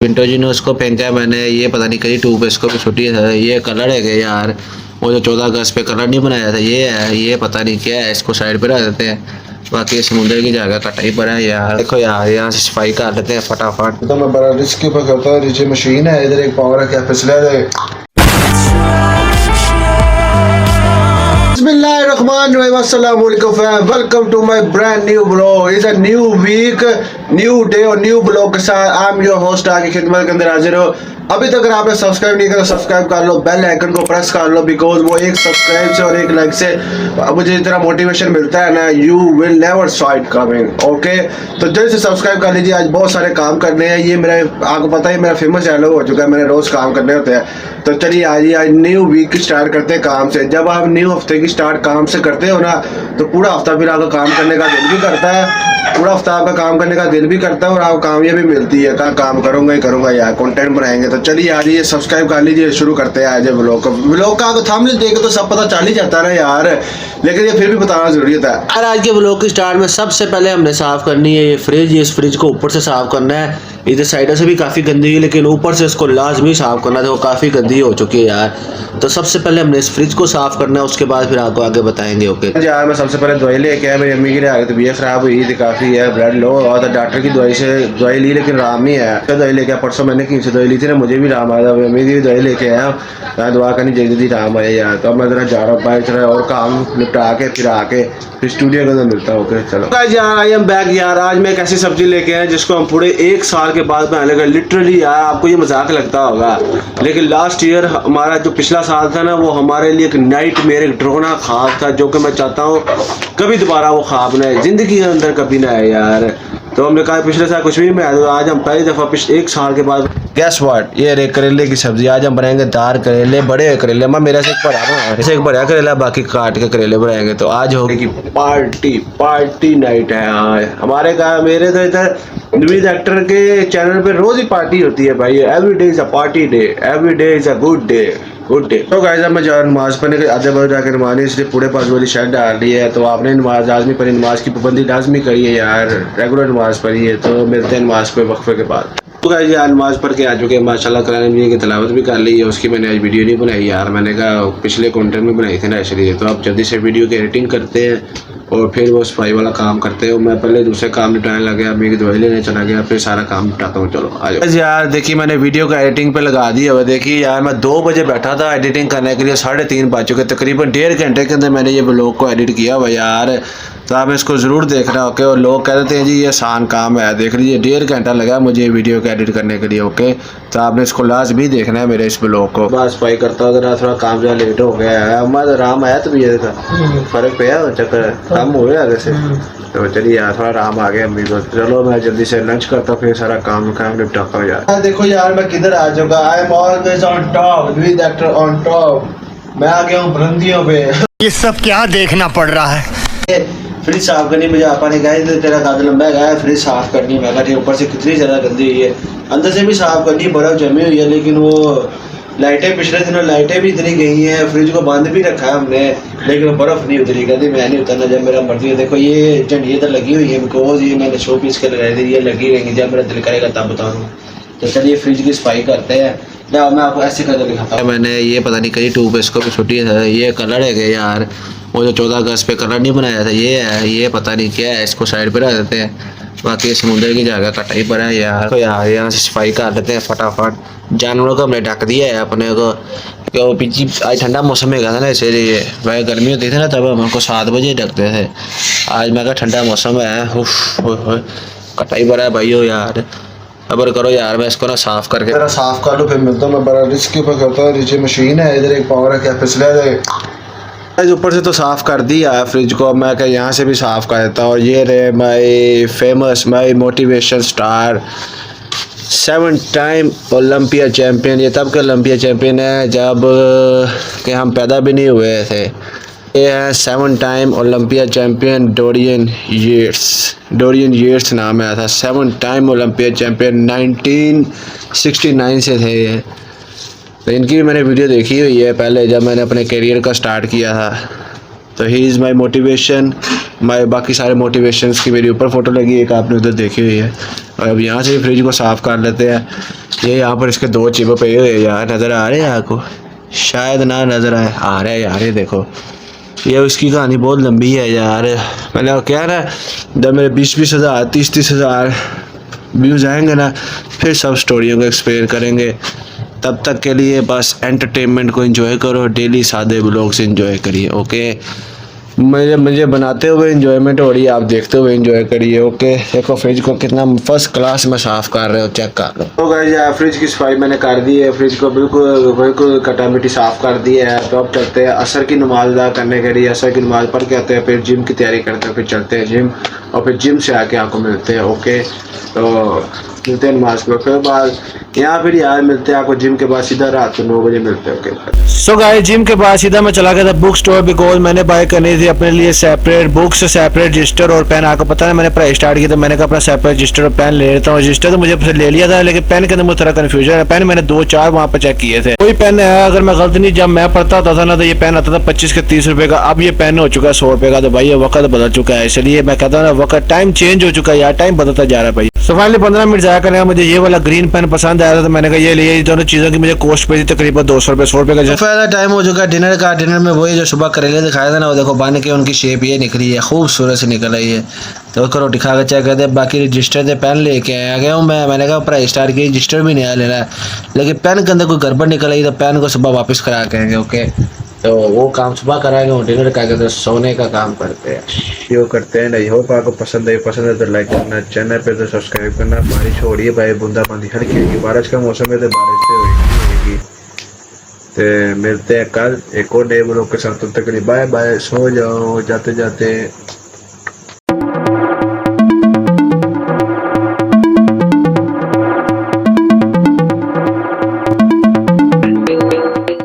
Pinto जी ने उसको फेंका है मैंने, ये पता नहीं करी टूब इसको भी छुट्टी है। ये कलर है कि यार वो जो 14 अगस्त पे कलर नहीं बनाया था ये है, ये पता नहीं क्या है, इसको साइड पे रख देते हैं। बाकी समुद्र की जगह कटाई पर है यार। देखो यार यहाँ से सफाई कर लेते हैं फटाफट। तो मैं बड़ा रिस्क के ऊपर करता हूँ। नीचे मशीन है, इधर एक पावर है, फिसला है। Welcome to my brand new blog. Is a new week, new day और न्यू ब्लॉग के साथ आई एम योर होस्ट आगे खिदमत के अंदर हाजिर हो। अभी तक अगर आपने सब्सक्राइब नहीं करा सब्सक्राइब कर लो, बेल आइकन को प्रेस कर लो, बिकॉज वो एक सब्सक्राइब से और एक लाइक से मुझे इतना मोटिवेशन मिलता है ना, you will never side coming. Okay, तो जल्द से सब्सक्राइब कर लीजिए। आज बहुत सारे काम करने हैं। ये मेरा आपको पता है मेरा फेमस चैनल हो चुका है, मैंने रोज काम करने होते हैं। तो चलिए आज न्यू वीक स्टार्ट करते हैं काम से। जब आप न्यू हफ्ते की स्टार्ट काम से करते हो ना, तो पूरा हफ्ता फिर आपका काम करने का दिल भी करता है, पूरा हफ्ता आपका काम करने का दिल भी करता है और आपको कामयाबी मिलती है। कहाँ काम करूंगा ही करूंगा यार, कंटेंट बनाएंगे। तो चलिए आज ये सब्सक्राइब कर लीजिए, शुरू करते हैं आज ब्लॉग का। ब्लॉग का थंबनेल देखे तो सब पता चल ही जाता है ना यार, लेकिन ये फिर भी बताना जरूरी होता है। यार आज के ब्लॉग की स्टार्ट में सबसे पहले हमने साफ करनी है ये फ्रिज। इस फ्रिज को ऊपर से साफ करना है। इधर साइडों से भी काफ़ी गंदी है, लेकिन ऊपर से इसको लाजमी साफ करना है। वो काफ़ी गंदी हो चुकी है यार। तो सबसे पहले हमने इस फ्रिज को साफ करना है, उसके बाद फिर आपको आगे बताएंगे। ओके यार मैं सबसे पहले दवाई लेके आया। मेरी अम्मी की तबीयत खराब हुई थी काफ़ी है, ब्लड लो और डॉक्टर की दवाई ली, लेकिन आराम नहीं है। दवाई लेके परसों मैंने कहीं से दवाई ली थी ना, मुझे भी आराम आया था। अम्मी की भी दवाई लेके आया, मैं दुआ करनी जल्दी आराम आया यार। तो अब मैं जरा जा रहा हूँ बाइक चला और काम निपटा के फिर आके फिर स्टूडियो के अंदर मिलता हूँ। ओके चलो यार, आई एम बैक यार। आज मैं एक ऐसी सब्जी लेके आया जिसको हम पूरे 1 साल के बाद बनाने लगे। लिटरली यार आपको ये मजाक लगता होगा, लेकिन लास्ट ईयर हमारा जो पिछला साल था ना, वो हमारे लिए एक नाइटमेयर, एक ड्रोना ख्वाब था, जो कि मैं चाहता हूँ कभी दोबारा वो ख्वाब ना आए, जिंदगी के अंदर कभी ना आए यार। तो हमने कहा पिछले साल कुछ भी नहीं बनाया, तो आज हम पहली दफ़ा पिछले 1 साल के बाद गैस व्हाट, ये रे करेले की सब्जी। आज हम बनाएंगे दार करेले, बड़े करेले। मैं मेरे से एक बड़ा करेला, बाकी काट के करेले बनाएंगे। तो आज होगी पार्टी नाइट है आज हमारे घर। मेरे तो इधर न्यूज एक्टर के चैनल पे रोज ही पार्टी होती है भाई। Every day is a party day, every day is a good day, good day. तो गाइस अब मैं जा नमाज पढ़ने के आधे बजे जाकर नमाज, इसलिए पूरे पास वाली शर्ट डाल दी है। तो आपने नमाज लाजमी पढ़ी, नमाज की पाबंदी लाजमी करी है यार, रेगुलर नमाज पढ़ी है। तो मिलते हैं नमाज पे वक्फे के बाद। तो गाइस यार नमाज पढ़ के आ चुके हैं माशाल्लाह। कुरान मजीद की तिलावत भी कर ली है। उसकी मैंने आज वीडियो नहीं बनाई यार, मैंने कहा पिछले कंटेंट में बनाई थी ना, इसलिए। तो अब जल्दी से वीडियो की एडिटिंग करते हैं और फिर वो सफाई वाला काम करते हैं। मैं पहले दूसरे काम निपटाने लग गया, मेरी दवाई लेने चला गया, फिर सारा काम निपटाता हूँ। चलो आ जाओ यार। देखिए मैंने वीडियो का एडिटिंग पे लगा दी है। देखिए यार मैं 2 बजे बैठा था एडिटिंग करने के लिए, 3:30 बज चुके। तकरीबन 1.5 घंटे के अंदर मैंने ये ब्लॉग को एडिट किया हुआ यार। तो आप इसको ज़रूर देखना। ओके, और लोग कह देते हैं जी ये आसान काम है, देख लीजिए 1.5 घंटा लगा मुझे वीडियो को एडिट करने के लिए। ओके, तो आपने इसको लाजमी देखना है मेरे इस ब्लॉग को। बस सफाई करता हूँ, थोड़ा काम जो लेट हो गया है। हमारा आराम आया तबीयत का फर्क पे चक्कर कम हो गया वैसे। तो चलिए यार थोड़ा आराम आ गया अम्मी को। चलो मैं जल्दी से लंच करता हूँ, फिर सारा काम निपटाता हूँ यार। देखो यार मैं किधर आ चुका, I am always on top, with actor on top. मैं आ गया हूँ बुलंदियों पे। ये सब क्या देखना पड़ रहा है। फ्रिज साफ करनी, मुझे आपा ने कहा तेरा कागज लंबा है, फ्रिज साफ करनी। मैं कहा ऊपर से कितनी ज़्यादा गंदी हुई है, अंदर से भी साफ करनी, बर्फ़ जमी हुई है। लेकिन वो लाइटें पिछले दिनों लाइटें भी इतनी गई हैं, फ्रिज को बंद भी रखा है हमने, लेकिन बर्फ़ नहीं उतरी। कहती मैं नहीं उतरना जब मेरा मर्जी है। देखो ये झंडियाँ तो लगी हुई है, बिकॉज ये मैंने शो पीस के लगाई थी, ये लगी रहेंगी, जब मेरा दिल करेगा तब बता दूँ। तो चलिए फ्रिज की सफाई करते हैं। मैं आपको ऐसे करके दिखाता हूँ। मैंने ये पता नहीं करी टूब इसको भी छुट्टी है। ये कलर है कि यार वो जो 14 अगस्त पे कलर नहीं बनाया था ये है, ये पता नहीं क्या है, इसको साइड पे रख देते हैं। बाकी समुद्र की जगह कटाई पर है यार। तो यार यहाँ से सफाई कर लेते हैं फटाफट। जानवरों को हमने ढक दिया है अपने को, क्यों पीछे आज ठंडा मौसम है ना, इसलिए वह गर्मी होती थी ना तब हम उनको 7 बजे ढकते थे। आज मैं कहा ठंडा मौसम है, कटाई पर है भाई हो यार। अबर करो यार, मैं इसको ना साफ करके जरा साफ कर लो, फिर मिलता हूँ। मैं बड़ा रिस्क के ऊपर करता हूँ। नीचे मशीन है, इधर एक पावर है, फिसला है। ऊपर से तो साफ कर दिया है फ्रिज को, मैं क्या यहाँ से भी साफ कर देता हूँ। और ये रहे my famous, my motivation star, 7 time Olympia champion. ये तब के ओलंपिया चैम्पियन है जब कि हम पैदा भी नहीं हुए थे। ये है 7 time Olympia champion Dorian Yeats नाम है था। 7 टाइम ओलंपिया चैम्पियन 1969 से थे ये। तो इनकी भी मैंने वीडियो देखी हुई है पहले, जब मैंने अपने करियर का स्टार्ट किया था। तो ही इज़ माई मोटिवेशन। बाकी सारे मोटिवेशंस की मेरी ऊपर फ़ोटो लगी है, एक आपने उधर देखी हुई है। और अब यहाँ से फ्रिज को साफ़ कर लेते हैं। ये यहाँ पर इसके 2 चिप पे हुए यार, नज़र आ रहे हैं आपको? शायद ना नज़र आ रहा है यार। ये देखो, ये उसकी कहानी बहुत लंबी है यार। मैंने क्या ना, जब मेरे 20-20 हज़ार 30-30 हज़ार व्यूज़ आएंगे ना, फिर सब स्टोरियों को एक्सप्लेन करेंगे। तब तक के लिए बस एंटरटेनमेंट को एंजॉय करो, डेली सादे ब्लॉग्स एंजॉय करिए। ओके, मुझे बनाते हुए एंजॉयमेंट हो रही है, आप देखते हुए एंजॉय करिए। ओके, देखो फ्रिज को कितना फर्स्ट क्लास में साफ़ कर रहे हो, चेक कर लो। तो गाइस यार, फ्रिज की सफाई मैंने कर दी है, फ्रिज को बिल्कुल कटा मिट्टी साफ़ कर दी है। तो अब चलते हैं असर की नमाज अदा करने के लिए। असर की नमाज पढ़ के आते हैं, फिर जिम की तैयारी करते हैं, फिर चलते हैं जिम, और फिर जिम से आके आपको मिलते हैं। ओके, तो मिलते हैं नमाज को, फिर बाद यहाँ फिर यार मिलते हैं आपको जिम के बाद सीधा रात को 9 बजे मिलते हैं। ओके, सो गाइस, जिम के बाद सीधा मैं चला गया था बुक स्टोर, बिकॉज मैंने बाय करनी थी अपने लिए सेपरेट बुक्स, सेपरेट रजिस्टर और पेन। आपको पता है मैंने पढ़ाई स्टार्ट की, तो मैंने कहा अपना सेपरेट रजिस्टर और पेन ले लेता हूँ। रजिस्टर तो मुझे ले लिया था, लेकिन पेन के अंदर मुझे थोड़ा कन्फ्यूजन है। पेन मैंने 2-4 वहाँ पर चेक किए थे, कोई पेन है अगर मैं गलत नहीं, जब मैं पढ़ता होता था ना, तो ये पेन आता था 25 के 30 रुपए का। अब ये पेन हो चुका है 100 रुपए का। तो भाई ये वक्त बदल चुका है, इसलिए मैं कहता हूँ ना, वक्त टाइम चेंज हो चुका है यार, टाइम बदलता जा रहा है भाई। सो फाइनली 15 मिनट जाया करेंगे। मुझे ये वाला ग्रीन पेन पसंद आया था, तो मैंने कहा ये लिए। दोनों चीज़ों की मुझे कॉस्ट पे थी तकरीबन 200 रुपये 100 रुपये का। फ़ायदा टाइम हो चुका है डिनर का। डिनर में वही जो सुबह करेले दिखाया था ना, वो देखो बन के उनकी शेप ये निकली है, खूबसूरत से निकल आई है। तो उसको रोटी खा कर चेक करते। बाकी रजिस्टर से पेन लेके आ गया हूँ मैंने कहा पढ़ाई स्टार्ट की, रजिस्टर भी नया लेना है, लेकिन पेन के अंदर कोई गड़बड़ निकल आई, तो पेन को सुबह वापस करा के आएंगे। ओके, तो वो काम सुबह कराएंगे और डिनर का तो सोने का काम करते हैं। यो करते हैं। आई होप आपको पसंद है तो लाइक करना, चैनल पे तो सब्सक्राइब करना। बारिश हो रही है भाई, बूंदाबांदी हल्की हल्की, बारिश का मौसम है तो बारिश से होगी। तो मिलते हैं कल एक और नए ब्लॉग के साथ। तब तक के लिए बाय बाय, सो जाओ जाते जाते।